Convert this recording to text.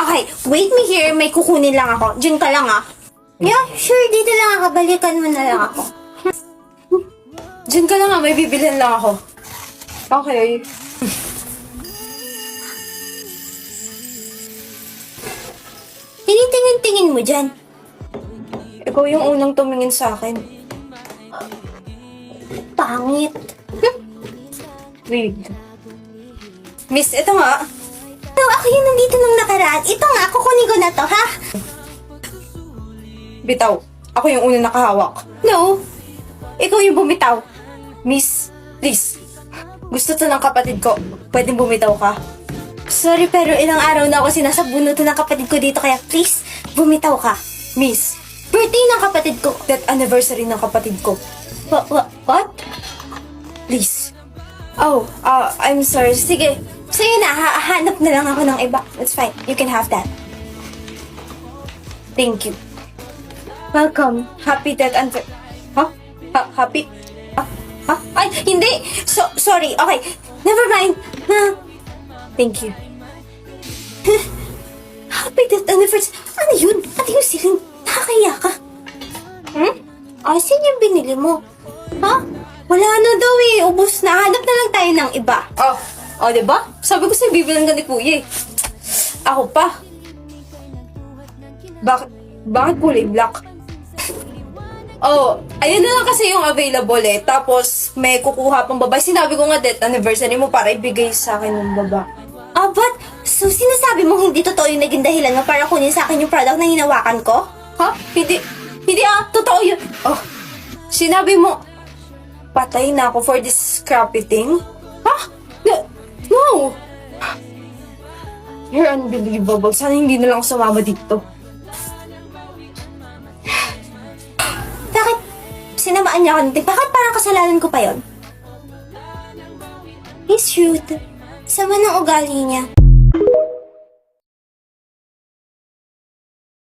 Okay, wait me here. May kukunin lang ako. Diyan ka lang ah. Yeah, sure. Dito lang ako. Balikan mo na lang ako. Diyan ka lang nga, may bibilhin lang ako. Okay. Tinitingin-tingin mo dyan. Ikaw yung unang tumingin sa akin. Pangit. Wait. Miss, ito nga. No, ako yung nandito nung nakaraan. Ito nga, kukunin ko na to, ha? Bitaw. Ako yung unang nakahawak. No. Ikaw yung bumitaw. Miss, please. Gusto to ng kapatid ko. Pwedeng bumitaw ka. Sorry, pero ilang araw na ako sinasabunutan ng kapatid ko dito, kaya please, bumitaw ka. Miss, Birthday ng kapatid ko. that anniversary ng kapatid ko. What? Please. Oh, I'm sorry. Sige. Sige na, hanap na lang ako ng iba. It's fine. You can have that. Thank you. Welcome. Happy that Huh? Happy? Ay, hindi! Sorry. Okay. Never mind. Thank you. Happy death anniversary. Ano yun? Ate yung siling. Nakakaya ka. Asin yung binili mo? Ha? Wala na daw eh. Ubus na. Hanap na lang tayo ng iba. Diba? Sabi ko sa'yo, bibilang ka ni Kuya eh. Ako pa. Bakit kulay black? Ayun na lang kasi yung available eh. Tapos, may kukuha pang babae. Sinabi ko nga death anniversary mo para ibigay sa akin ng baba. But, so sinasabi mong hindi totoo yung naging dahilan mo para kunin sa akin yung product na hinawakan ko? Ha? Hindi totoo yun. Sinabi mo, patay na ako for this crappy thing? Ha? No! You're unbelievable. Sana hindi na lang ako sumama dito. Bakit sinamaan niya ako natin? Bakit parang kasalanan ko pa yon? He's rude. Sama ng ugali niya.